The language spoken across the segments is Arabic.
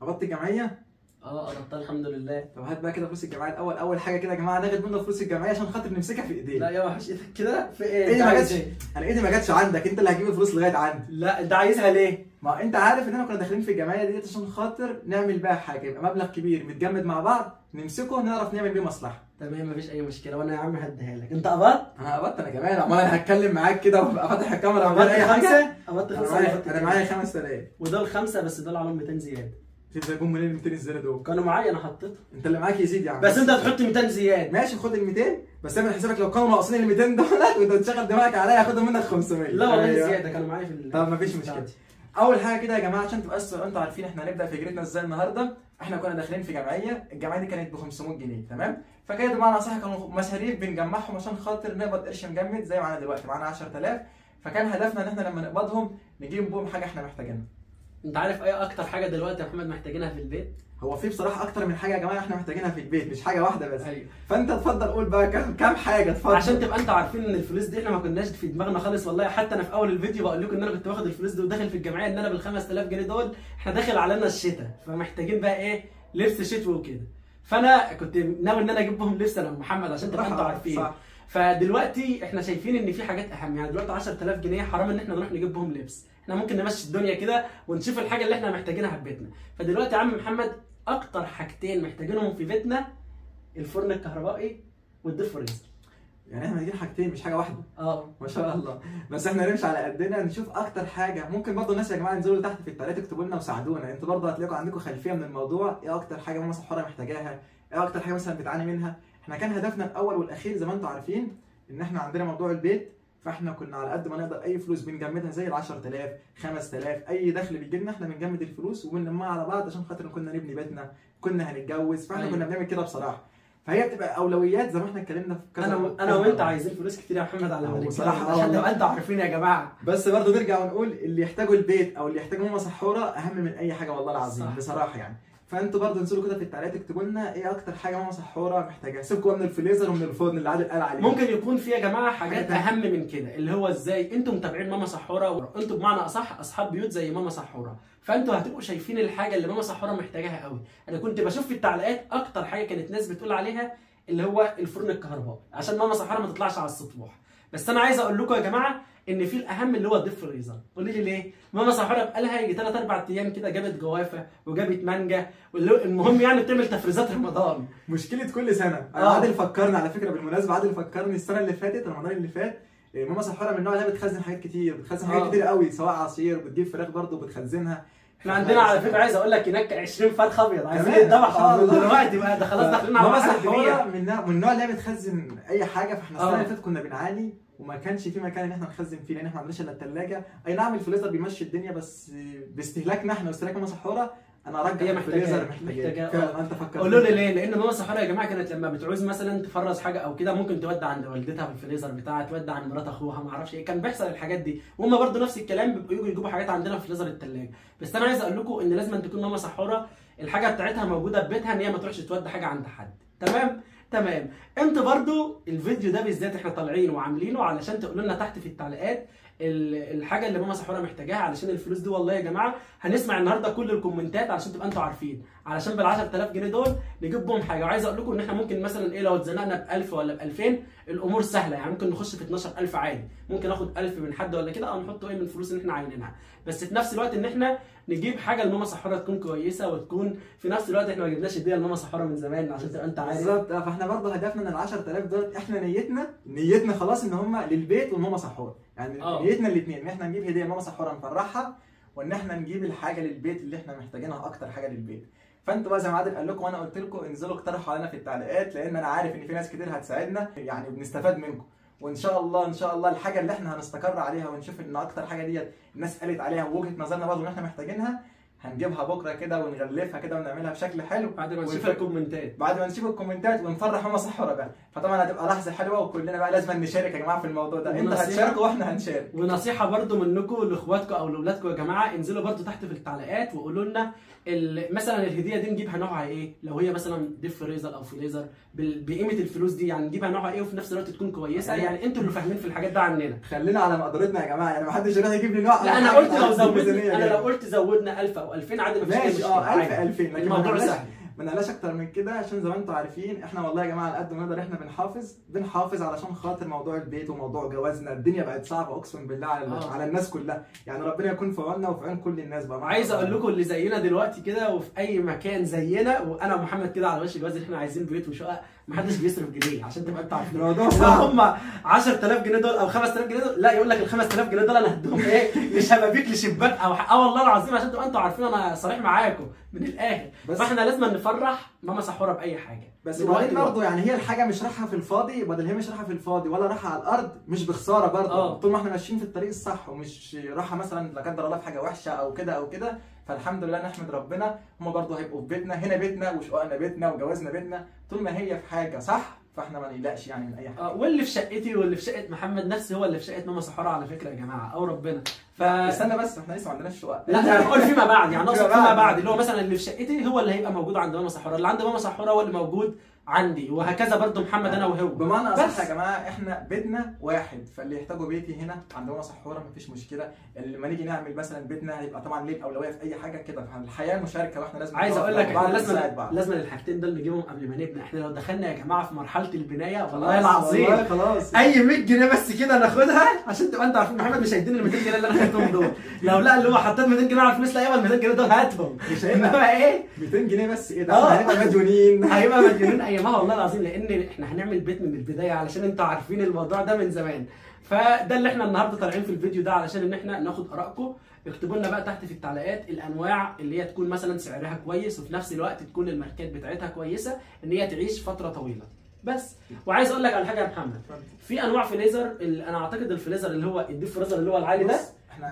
قبضت الجمعيه؟ قبضتها الحمد لله. طب هات بقى كده فلوس الجمعيه الاول. اول حاجه كده يا جماعه ناخد منه فلوس الجمعيه عشان خاطر نمسكها في ايدينا. لا يا وحش ايدك كده في ايه؟ ايدي ما جاتش، انا ايدي ما جاتش عندك، انت اللي هتجيب الفلوس لغايه عندي. لا انت عايزها ليه؟ ما انت عارف ان احنا كنا داخلين في الجمعيه ديت عشان خاطر نعمل بيها حاجه، يبقى مبلغ كبير متجمد مع بعض نمسكه نعرف نعمل بيه مصلحه. تمام مفيش اي مشكله، وانا يا عم هديها لك. انت قبضت؟ انا قبضت انا كمان، امال انا هتكلم معاك كده وابقى فاتح الكاميرا من غير اي حاجه؟ قبضت انا معايا 5000 ودول 5 بس دول عليهم 200 زياده. تجيبهم منين 200 الزياده دول؟ كانوا معايا انا حطيتهم. انت اللي معاك يزيد يا عم، بس انت هتحط 200 زياده. ماشي خد ال 200 بس اعمل حسابك لو كانوا ناقصين ال 200 دول وانت بتشغل دماغك عليا هاخدهم منك 500. لا والله زياده كانوا معايا في طب مفيش مشكله. اول حاجه كده يا جماعه عشان تبقى انتوا عارفين احنا هنبدا في هجرتنا ازاي النهارده. احنا كنا داخلين في جمعيه، الجمعيه دي كانت ب 500 جنيه تمام. فكانت بمعنى اصح كانوا مصاريف بنجمعهم عشان خاطر نقبض قرش مجمد زي معانا دلوقتي معانا 10000. فكان هدفنا ان احنا لما نقبضهم نجيب بهم حاجه احنا محتاجينها. انت عارف ايه اكتر حاجه دلوقتي يا محمد محتاجينها في البيت؟ هو في بصراحه اكتر من حاجه يا جماعه احنا محتاجينها في البيت، مش حاجه واحده بس. ايوه. فانت اتفضل قول بقى كام حاجه اتفضل. عشان تبقى انت عارفين ان الفلوس دي احنا ما كناش في دماغنا خالص والله. حتى انا في اول الفيديو بقول لكم ان انا كنت باخد الفلوس دي وداخل في الجمعيه ان انا بال 5000 جنيه دول احنا داخل علينا الشتاء، فمحتاجين بقى ايه لبس شتوي وكده. فانا كنت ناوي ان انا اجيب لهم لبس انا ومحمد عشان تبقى انتوا عارفين. صح. فدلوقتي احنا شايفين ان في حاجات اهم، يعني دلوقتي 10000 جنيه حرام ان احنا نروح نجيب بهم لبس، احنا ممكن نمشي الدنيا كده ونشوف الحاجه اللي احنا محتاجينها في بيتنا. فدلوقتي يا عم محمد اكتر حاجتين محتاجينهم في بيتنا الفرن الكهربائي والديب فريزر. يعني احنا محتاجين حاجتين مش حاجه واحده. ما شاء الله. بس احنا نمشي على قدنا نشوف اكتر حاجه. ممكن برضه الناس يا جماعه ينزلوا تحت في التعليقات يكتبوا لنا وساعدونا، انتوا برضه هتلاقوا عندكم خلفيه من الموضوع، ايه اكتر حاجه ماما سحوره محتاجاها؟ ايه اكتر حاجه مثلا بتعاني منها؟ احنا كان هدفنا الاول والاخير زي ما انتوا عارفين ان احنا عندنا موضوع البيت، فاحنا كنا على قد ما نقدر اي فلوس بنجمدها زي ال 10000 5000 اي دخل بيجي لنا احنا بنجمد الفلوس وبنلمها على بعض عشان خاطر كنا نبني بيتنا، كنا هنتجوز، فاحنا كنا بنعمل كده بصراحه. فهي بتبقى اولويات زي ما احنا اتكلمنا في كذا. انا وانت عايزين فلوس كتير يا محمد على ما بصراحه عشان تبقى انتوا عارفين يا جماعه. بس برضه نرجع ونقول اللي يحتاجوا البيت او اللي يحتاجوا ماما سحوره اهم من اي حاجه والله العظيم. صح. بصراحه يعني. فانتوا برضه انزلوا كده في التعليقات اكتبوا لنا ايه اكتر حاجه ماما سحوره محتاجاها. سيبكم من الفريزر ومن الفرن اللي عادل قال عليه. ممكن يكون في يا جماعه حاجات اهم من كده، اللي هو ازاي انتوا متابعين ماما سحوره، انتوا بمعنى اصح اصحاب بيوت زي ماما سحوره، فانتوا هتبقوا شايفين الحاجه اللي ماما سحوره محتاجاها قوي. انا كنت بشوف في التعليقات اكتر حاجه كانت ناس بتقول عليها اللي هو الفرن الكهربائي عشان ماما سحوره ما تطلعش على السطوح. بس انا عايز اقول لكم يا جماعه ان في الاهم اللي هو الديب فريزر. قولي لي ليه؟ ماما سحوره بقالها يجي 3 4 ايام كده جابت جوافه وجابت مانجا، المهم يعني بتعمل تفريزات رمضان. مشكله كل سنه. عادل فكرني على فكره بالمناسبه، عادل فكرني السنه اللي فاتت رمضان اللي فات ماما سحوره من النوع اللي بتخزن حاجات كتير، بتخزن حاجات كتير قوي سواء عصير بتجيب فراخ برضه بتخزنها. احنا عندنا على فكره عايز اقول لك هناك 20 فرخ ابيض عايزين يتذبحوا دلوقتي بقى، ده خلاص داخلين على ماما سحوره من النوع اللي بتخزن اي حاجه. فاحنا السنه اللي فاتت كنا بنعاني وما كانش في مكان ان احنا نخزن فيه لان احنا ما عندناش الا الثلاجه. اي نعم الفريزر بيمشي الدنيا بس باستهلاكنا احنا واستهلاك ماما سحوره انا ارجع الفريزر محتاجاه. فعلا انت فكرت. قولوا لي ليه؟ لان ماما سحوره يا جماعه كانت لما بتعوز مثلا تفرز حاجه او كده ممكن تودع عند والدتها في الفريزر بتاعها، تودع عند مرات اخوها، ما اعرفش ايه، كان بيحصل الحاجات دي. وهم برده نفس الكلام بيبقوا يجوا يجيبوا حاجات عندنا في فريزر الثلاجه. بس انا عايز اقول لكم ان لازم تكون ماما سحوره الحاجه بتاعتها موجوده في بيتها، ان هي ما تروحش تودع حاجه عند حد. تمام. انتوا برضو الفيديو ده بالذات احنا طالعين وعاملينه علشان تقولوا لنا تحت في التعليقات الحاجه اللي ماما سحوره محتاجاها علشان الفلوس دي. والله يا جماعه هنسمع النهارده كل الكومنتات علشان تبقى انتوا عارفين، علشان بال 10000 جنيه دول نجيب بهم حاجه. وعايز اقول لكم ان احنا ممكن مثلا ايه لو اتزنقنا ب 1000 ولا ب 2000 الامور سهله، يعني ممكن نخش في 12000 عادي، ممكن اخد 1000 من حد ولا كده او نحطه ايه من الفلوس اللي احنا عاينينها. بس في نفس الوقت ان احنا نجيب حاجه لماما سحوره تكون كويسه وتكون في نفس الوقت احنا ما جبناش هديه لماما سحوره من زمان عشان تبقى انت عارف. بالظبط. فاحنا برضه هدفنا ان ال 10000 دول احنا نيتنا خلاص ان هم للبيت والماما سحوره، يعني نيتنا الاثنين ان احنا نجيب هديه لماما سحوره نفرحها وان احنا نجيب الحاجه للبيت اللي احنا محتاجينها اكتر حاجه للبيت. فانتوا بقى زي ما عادل قال لكم وانا قلت لكم انزلوا اقترحوا علينا في التعليقات لان انا عارف ان في ناس كتير هتساعدنا يعني وبنستفاد منكم. وان شاء الله الحاجه اللي احنا هنستقر عليها ونشوف ان اكتر حاجه ديت الناس قالت عليها ووجهه نظرنا برضه ان احنا محتاجينها هنجيبها بكره كده ونغلفها كده ونعملها بشكل حلو بعد ما نشوف الكومنتات. بعد ما نشوف الكومنتات ونفرح ماما سحوره بقى. فطبعا هتبقى لحظه حلوه وكلنا بقى لازم نشارك يا جماعه في الموضوع ده. انتوا هتشاركوا واحنا هنشارك. ونصيحه برده منكم لاخواتكم او لاولادكم يا جماعه، انزلوا برده تحت في التعليقات وقولوا لنا مثلا الهديه دي نجيبها نوعها ايه؟ لو هي مثلا ديب فريزر او فريزر بقيمه الفلوس دي، يعني نجيبها نوعها ايه وفي نفس الوقت تكون كويسه. يعني انتوا اللي فاهمين في الحاجات ده عننا. خلينا على مقدرتنا يا جماعه، يعني ما حدش يروح يجيب لي نوع. لا انا قلت لو زودنا، انا لو قلت زودنا 1000 او 2000 عادي مفيش ماشي. مشكله. 1000 2000 لكن الموضوع سهل. ما نقلاش اكتر من كده، عشان زي ما انتم عارفين احنا والله يا جماعه على قد ما نقدر احنا بنحافظ علشان خاطر موضوع البيت وموضوع جوازنا. الدنيا بقت صعبه اقسم بالله على الناس كلها، يعني ربنا يكون في عوننا وفي عون كل الناس بقى. عايز اقول لكم اللي زينا دلوقتي كده وفي اي مكان زينا، وانا ومحمد كده على وش الجواز، احنا عايزين بيت وشقه، محدش بيصرف جنيه عشان تبقى انت عارفين. الموضوع صعب. هم 10000 جنيه دول او 5000 جنيه دول، لا يقول لك ال 5000 جنيه دول انا هديهم ايه لشبابيك لشباك او والله العظيم عشان تبقى انتوا عارفين انا صريح معاكم من الاخر. فاحنا لازم نفرح ماما سحوره باي حاجه. بس وبعدين برضه يعني هي الحاجه مش رايحه في الفاضي، بدل هي مش رايحه في الفاضي ولا رايحه على الارض مش بخساره برضه. طول ما احنا ماشيين في الطريق الصح ومش رايحه مثلا لا قدر الله في حاجه وحشه او كده فالحمد لله نحمد ربنا. هم برضه هيبقوا في بيتنا، هنا بيتنا وشققنا بيتنا وجوازنا بيتنا. طول ما هي في حاجه صح فاحنا ما نقلقش يعني من اي حاجه. واللي في شقتي واللي في شقه محمد نفسي هو اللي في شقه ماما سحوره على فكره يا جماعه او ربنا. استنى بس احنا لسه ما عندناش شقق. لا انا بقول فيما بعد، يعني اقصد فيما بعد اللي هو مثلا اللي في شقتي هو اللي هيبقى موجود عند ماما سحوره، اللي عند ماما سحوره هو اللي موجود عندي، وهكذا برضو محمد انا وهو. بمعنى اصح يا جماعه احنا بيتنا واحد، فاللي يحتاجوا بيتي هنا عند ماما سحوره مفيش مشكله. لما نيجي نعمل مثلا بيتنا هيبقى طبعا ليه الاولويه في اي حاجه كده، فالحياه مشاركه واحنا لازم. عايز اقول لك احنا لازم الحاجتين دول نجيبهم قبل ما نبني. احنا لو دخلنا يا جماعه في مرحله البنايه والله العظيم والله خلاص اي 100 جنيه بس كده ناخدها عشان تبقى انت عارفين محمد مش هيديني ال 200 جنيه اللي انا خدتهم دول. لو لا اللي هو حطيت 200 جنيه على الفلوس، لا يبقى ال 200 جنيه دول هاتهم. مش هيبقى ايه 200 جنيه بس، ايه ده هنبقى مديونين. هيبقى مديونين ايامها والله العظيم، لان احنا هنعمل بيت من البدايه علشان انتوا عارفين الموضوع ده من زمان. فده اللي احنا النهارده طالعين في الفيديو ده علشان ان احنا ناخد ارائكم. اكتبوا لنا بقى تحت في التعليقات الانواع اللي هي تكون مثلا سعرها كويس وفي نفس الوقت تكون الماركات بتاعتها كويسه ان هي تعيش فتره طويله بس. وعايز اقول لك على حاجه يا محمد، في انواع فريزر انا اعتقد الفريزر اللي هو الديب فريزر اللي هو العالي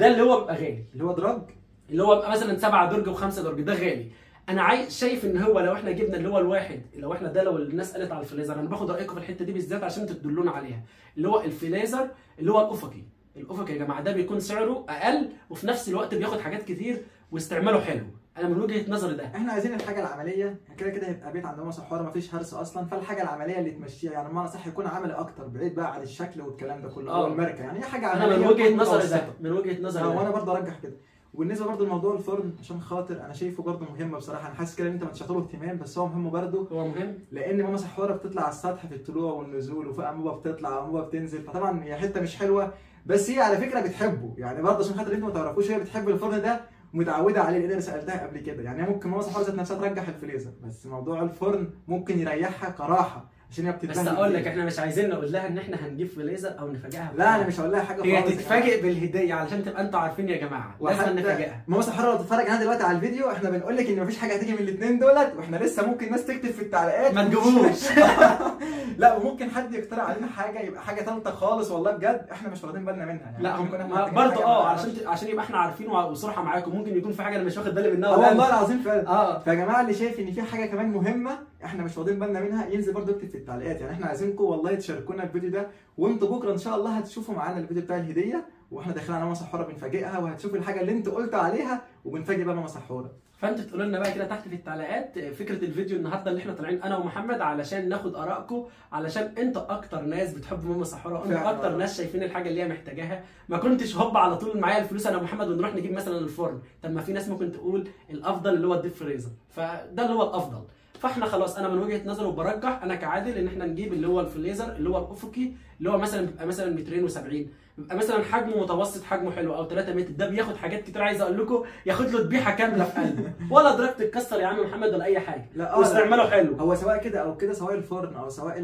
ده اللي هو بيبقى غالي، اللي هو دراج، اللي هو بيبقى مثلا 7 درج و5 درج، ده غالي. انا شايف ان هو لو احنا جبنا اللي هو الواحد، لو احنا ده لو الناس قالت على الفريزر، انا باخد رايكم في الحته دي بالذات عشان تدلونا عليها، اللي هو الفريزر اللي هو الافقي يا جماعه، ده بيكون سعره اقل وفي نفس الوقت بياخد حاجات كتير واستعماله حلو. انا من وجهه نظري ده احنا عايزين الحاجه العمليه، كده هيبقى بيت عند ماما سحوره مفيش هرس اصلا، فالحاجه العمليه اللي تمشيها يعني بمعنى صح يكون عملي اكتر بعيد بقى عن الشكل والكلام ده كله او الماركه، يعني هي حاجه عمليه. انا من وجهه نظري ده، من وجهه نظري وانا برضه ارجح كده. وبالنسبه برضه لموضوع الفرن عشان خاطر انا شايفه برضه مهم بصراحه. انا حاسس كده ان انت مش هتعطيله اهتمام بس هو مهم برضه. هو مهم لان ماما سحوره بتطلع على السطح في الطلوع والنزول، وفي انبوبه بتطلع وانبوبه بتنزل، فطبعا هي حته مش حلوه بس هي على فكره بتحبه، يعني برضه عشان خاطر انتوا ما تعرفوش هي بتحب الفرن ده متعوده عليه، لان انا سالتها قبل كده. يعني ممكن ماما سحوره ذات نفسها ترجح الفريزر بس موضوع الفرن ممكن يريحها كراحه عشان هي بتتبهدل. بس اقول لك احنا مش عايزين نقول لها ان احنا هنجيب فريزر او نفاجئها. لا انا مش هقول لها حاجه خالص، هي تتفاجئ بالهديه علشان تبقى انتوا عارفين يا جماعه لازم نفاجئها. ماما سحوره لو تتفرج علينا دلوقتي على الفيديو احنا بنقول لك ان مفيش حاجه هتيجي من الاثنين دولت، واحنا لسه ممكن ناس تكتب في التعليقات ما تجيبوش. لا وممكن حد يقترح علينا حاجه يبقى حاجه ثالثه خالص والله بجد احنا مش واخدين بالنا منها. يعني لا برضه عشان يبقى احنا عارفين وصراحه معاكم، ممكن يكون في حاجه انا مش واخد بالي منها والله العظيم فعلا. فيا جماعه اللي شايف ان في حاجه كمان مهمه احنا مش واخدين بالنا منها ينزل برضه يكتب في التعليقات. يعني احنا عايزينكم والله تشاركونا الفيديو ده، وانتوا بكره ان شاء الله هتشوفوا معانا الفيديو بتاع الهديه واحنا داخلين على ماما سحوره بنفاجئها، وهتشوفوا الحاجه اللي انتوا قلتوا عليها وبنفاجئ بقى ماما سحوره. فانتوا تقولوا لنا بقى كده تحت في التعليقات فكره الفيديو النهارده اللي احنا طالعين انا ومحمد علشان ناخد ارائكم، علشان انتوا اكتر ناس بتحبوا ماما سحوره وانتوا اكتر ناس شايفين الحاجه اللي هي محتاجاها. ما كنتش هوب على طول معايا الفلوس انا ومحمد ونروح نجيب مثلا الفرن. طب ما في ناس ممكن تقول الافضل اللي هو الديب فريزر، فده اللي هو الافضل. فاحنا خلاص انا من وجهه نظري وبرجح انا كعادل ان احنا نجيب اللي هو الفريزر اللي هو الافقي، اللي هو مثلا بيبقى مثلا 270، بيبقى مثلا حجمه متوسط حجمه حلو او 3 متر. ده بياخد حاجات كتير، عايز اقول لكم ياخد له ذبيحه كامله في قلبه ولا درجه تتكسر يا عم محمد ولا اي حاجه. لا واستعماله حلو. هو سواء كده او كده، سواء الفرن او سواء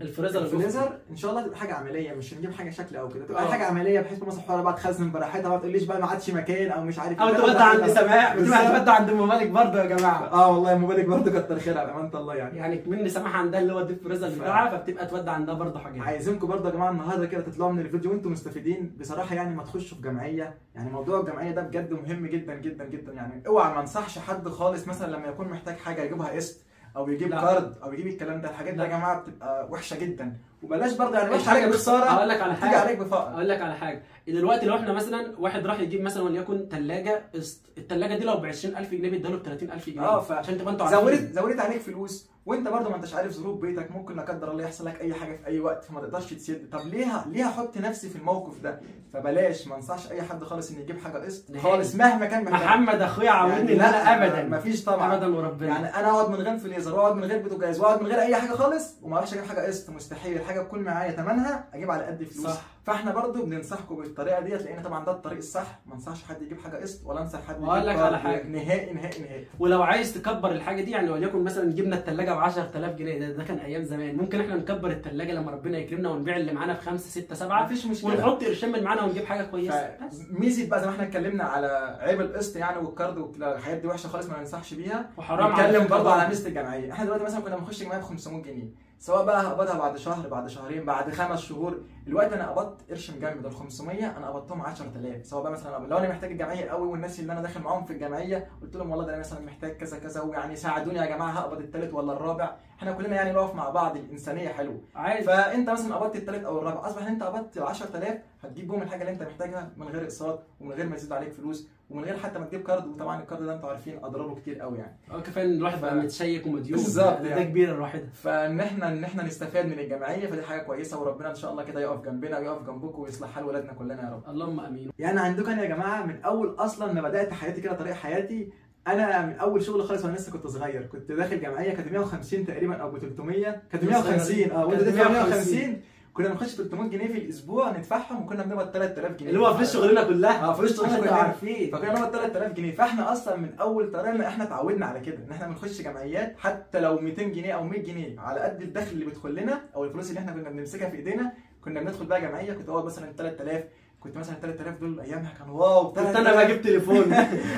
الفريزر ان شاء الله تبقى حاجه عمليه، مش هنجيب حاجه شكل او كده، تبقى حاجه عمليه بحيث ماما سحوره بقى تخزن براحتها، ما تقوليش بقى ما عادش مكان او مش عارف او تودع عند سماح وتودع عند ام مالك برضه يا جماعه. والله ام مالك برضه كتر خيرها بامانه الله. يعني كمان سماح عندها اللي هو الديب فريزر بتاعها، فبتبقى تودع عندها برضه حاجات. عايزينكم برضه يا جماعه النهارده كده تطلعوا من الفيديو وانتم مستفيدين بصراحه. يعني ما تخشوا في جمعيه، يعني موضوع الجمعيه ده بجد مهم جدا جدا جدا. يعني اوعى ما انصحش حد خالص مثلا لما يكون محتاج حاجه يجيبها قسط او يجيب كارد او يجيب الكلام ده. الحاجات دي يا جماعه بتبقى وحشه جدا وبلاش برضه يعني مش حاجه عليك بخساره، هقول لك على تيجي حاجه، عليك بفقر. اقول لك على حاجه، دلوقتي لو احنا مثلا واحد راح يجيب مثلا وليكن ثلاجه قسط، الثلاجه دي لو ب 20000 جنيه بيديها له ب 30000 جنيه. عشان تبقى انتوا عارفين زودت عليك فلوس، وانت برضه ما انتش عارف ظروف بيتك، ممكن لا قدر الله يحصل لك اي حاجه في اي وقت فما تقدرش تسد. طب ليه احط نفسي في الموقف ده؟ فبلاش، ما انصحش اي حد خالص ان يجيب حاجه قسط خالص مهما كان محتاج. محمد اخويا عودني ان انا ابدا ما فيش طبعا ابدا وربنا، يعني انا اقعد من غير فريزر واقعد من غير بوتاجاز واقعد من غير اي حاجه خالص وما اعرفش اجيب حاجه قسط، مستحيل. الحاجه تكون معايا ثمنها اجيب على قد فلوس. صح. فاحنا برضو بننصحكم بالطريقه ديت، لان طبعا ده الطريق الصح. ما انصحش حد يجيب حاجه قسط ولا انصح حد واقول لك على حاجه نهائي نهائي نهائي. ولو عايز تكبر الحاجه دي، يعني وليكن مثلا جبنا الثلاجه ب 10000 جنيه، ده كان ايام زمان، ممكن احنا نكبر الثلاجه لما ربنا يكرمنا ونبيع اللي معانا ب 5 6 7، مفيش مشكله، ونحط قرشين من معانا ونجيب حاجه كويسه. ميزه بقى زي ما احنا اتكلمنا على عيب القسط يعني والكارد والحاجات دي وحشه خالص ما ننصحش بيها، وحرام. نتكلم برضه على ميزه الجمعيه. احنا دلوقتي مثلا كنا بنخش جمعيه ب 500 جنيه، سواء بقى هقبضها بعد شهر بعد شهرين بعد 5 شهور. دلوقتي انا قبضت قرش مجمد، ال 500 انا قبضتهم 10000. سواء بقى مثلا لو انا محتاج الجمعيه قوي والناس اللي انا داخل معاهم في الجمعيه قلت لهم والله ده انا مثلا محتاج كذا كذا ويعني ساعدوني يا جماعه هقبض الثالث ولا الرابع، احنا كلنا يعني نقف مع بعض، الانسانيه حلوه عادي. فانت مثلا قبضت الثالث او الرابع، اصبح انت قبضت 10000 هتجيب بهم الحاجه اللي انت محتاجها من غير اقساط ومن غير ما يزيد عليك فلوس ومن غير حتى ما تجيب كارد. وطبعا الكارد ده انتوا عارفين اضراره كتير قوي يعني. كفايه ان الواحد بقى متشيك ومديون، بالظبط ده يعني. كبير الواحد. فان احنا نستفاد من الجمعيه، فدي حاجه كويسه، وربنا ان شاء الله كده يقف جنبنا ويقف جنبكم ويصلح حال ولادنا كلنا يا رب. اللهم امين. يعني عندكم يا جماعه من اول اصلا ما بدات حياتي كده طريق حياتي، انا من اول شغل خالص وانا لسه كنت صغير كنت داخل جمعيه كانت 150 تقريبا او ب 300، كانت 150 وانت دافع 150. كنا بنخش 300 جنيه في الاسبوع ندفعهم وكنا بنقبض 3000 جنيه اللي هو فلوس شغلنا كلها. فلوس شغلنا كلها عارفين. فكنا بنقبض 3000 جنيه. فاحنا اصلا من اول طريقنا احنا اتعودنا على كده ان احنا بنخش جمعيات حتى لو 200 جنيه او 100 جنيه على قد الدخل اللي بيدخل لنا او الفلوس اللي احنا كنا بنمسكها في ايدينا كنا بندخل بقى جمعيه. كنت اقعد مثلا 3000، كنت مثلا 3000 دول ايامها كان واو. كنت انا بجيب تليفون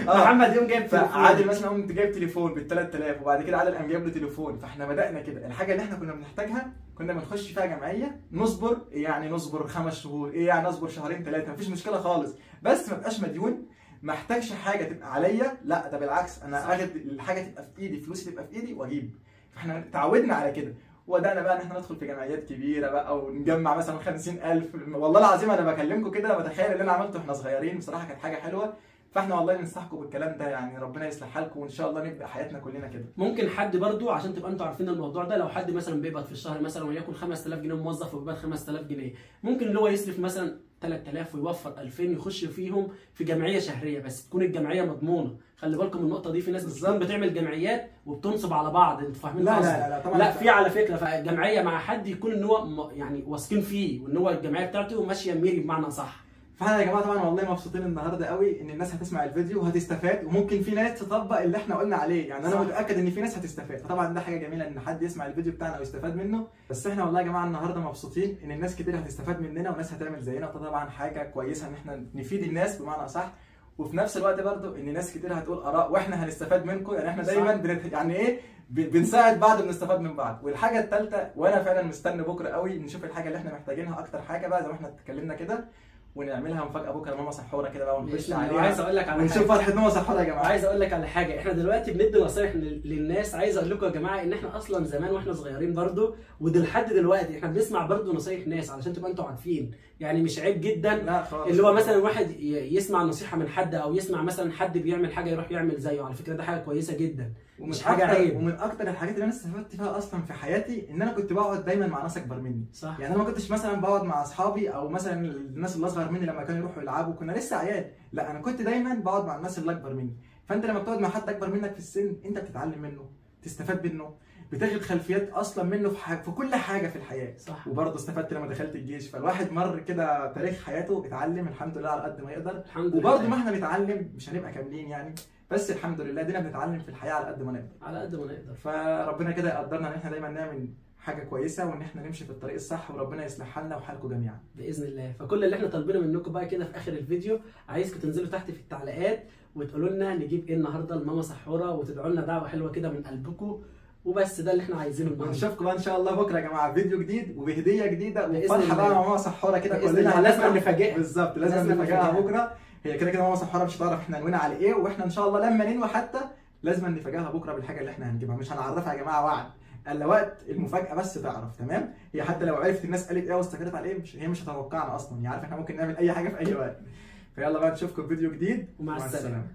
محمد يوم جايب تليفون، عادل مثلا قمت جايب تليفون بال 3000 وبعد كده عادل قام جايب له تليفون. فاحنا بدانا كده الحاجه اللي احنا كنا بنحتاجها كنا بنخش فيها جمعيه نصبر، يعني نصبر 5 شهور، ايه يعني نصبر شهرين 3 مفيش مشكله خالص، بس ما بقاش مديون، ما احتاجش حاجه تبقى عليا، لا ده بالعكس انا اخد الحاجه تبقى في ايدي، فلوسي تبقى في ايدي واجيب. فاحنا اتعودنا على كده وبدانا بقى ان احنا ندخل في جمعيات كبيره بقى ونجمع مثلا 50000. والله العظيم انا بكلمكم كده بتخيل اللي انا عملته واحنا صغيرين، بصراحه كانت حاجه حلوه. فاحنا والله ننصحكم بالكلام ده، يعني ربنا يصلح حالكم وان شاء الله نبدا حياتنا كلنا كده. ممكن حد برضو عشان تبقى انتوا عارفين الموضوع ده، لو حد مثلا بيقبض في الشهر مثلا وليكن 5000 جنيه، موظف وبيقبض 5000 جنيه، ممكن اللي هو يصرف مثلا 3000 ويوفر 2000 يخش فيهم في جمعيه شهريه، بس تكون الجمعيه مضمونه. خلي بالكم من النقطه دي، في ناس بتكون بتعمل جمعيات وبتنصب على بعض، انتوا فاهمين؟ لا طبعا لا في على فكره فالجمعيه مع حد يكون ان هو يعني واثقين فيه وان هو الجمعيه بتاعته ماشيه ميري بمعنى صح. فاحنا يا جماعه طبعا والله مبسوطين النهارده قوي ان الناس هتسمع الفيديو وهتستفاد، وممكن في ناس تطبق اللي احنا قلنا عليه، يعني انا متاكد ان في ناس هتستفاد. فطبعا ده حاجه جميله ان حد يسمع الفيديو بتاعنا ويستفاد منه. بس احنا والله يا جماعه النهارده مبسوطين ان الناس كتير هتستفاد مننا وناس هتعمل زينا، وده طبعا حاجه كويسه ان احنا نفيد الناس بمعنى صح. وفي نفس الوقت برضو ان ناس كتير هتقول اراء واحنا هنستفاد منكم، يعني احنا دايما يعني ايه بنساعد بعض وبنستفاد من بعض. والحاجه الثالثه وانا فعلا مستني بكره قوي نشوف الحاجه اللي احنا محتاجينها اكتر حاجه بقى زي ما احنا اتكلمنا كده، ونعملها مفاجاه بكره ماما سحوره كده بقى ونخش عليها. عايز اقول لك على ونشوف فرحه ماما سحوره يا جماعه. عايز اقول لك على حاجه، احنا دلوقتي بندي نصايح للناس. عايز اقول لكم يا جماعه ان احنا اصلا زمان واحنا صغيرين برضو وده لحد دلوقتي احنا بنسمع برضو نصايح ناس، علشان تبقى انتوا عارفين. يعني مش عيب جدا لا خالص اللي هو مثلا واحد يسمع نصيحه من حد او يسمع مثلا حد بيعمل حاجه يروح يعمل زيه. على فكره ده حاجه كويسه جدا ومش حاجه عيب. ومن اكتر الحاجات اللي انا استفدت فيها اصلا في حياتي ان انا كنت بقعد دايما مع ناس اكبر مني. صح. يعني انا ما كنتش مثلا بقعد مع اصحابي او مثلا الناس اللي اصغر مني لما كانوا يروحوا يلعبوا كنا لسه عيال، لا انا كنت دايما بقعد مع الناس اللي اكبر مني. فانت لما بتقعد مع حد اكبر منك في السن انت بتتعلم منه، تستفاد منه، بتاخد خلفيات اصلا منه في كل حاجه في الحياه. صح. وبرضه استفدت لما دخلت الجيش، فالواحد مر كده تاريخ حياته اتعلم الحمد لله على قد ما يقدر. وبرضه ما احنا بنتعلم مش هنبقى كاملين يعني، بس الحمد لله دينا بنتعلم في الحياه على قد ما نقدر. على قد ما نقدر. فربنا كده يقدرنا ان احنا دايما نعمل حاجه كويسه وان احنا نمشي في الطريق الصح، وربنا يصلح حالنا وحالكم جميعا باذن الله. فكل اللي احنا طالبينه منكم بقى كده في اخر الفيديو، عايزكم تنزلوا تحت في التعليقات وتقولوا لنا نجيب ايه النهارده لماما سحوره، وتدعوا لنا دعوه حلوه كده من قلبكم. وبس ده اللي احنا عايزينه النهارده. ونشوفكم بقى ان شاء الله بكره يا جماعه فيديو جديد وبهديه جديده وفرحه بقى مع ماما سحوره كده كلنا. لازم نفاجئها. بالظبط لازم نفاجئها بكره. هي كده كده ماما سحوره مش هتعرف احنا نوينا على ايه، واحنا ان شاء الله لما ننوي حتى لازم نفاجئها بكره بالحاجه اللي احنا هنجيبها. مش هنعرفها يا جماعه وعد، الا وقت المفاجاه بس تعرف. تمام؟ هي حتى لو عرفت الناس قالت ايه واستقرت على ايه، هي مش هتتوقعنا اصلا، هي عارفه احنا ممكن نعمل اي حاجه في اي وقت. فيلا بقى نشوفكم في فيديو جديد، ومع السلامة.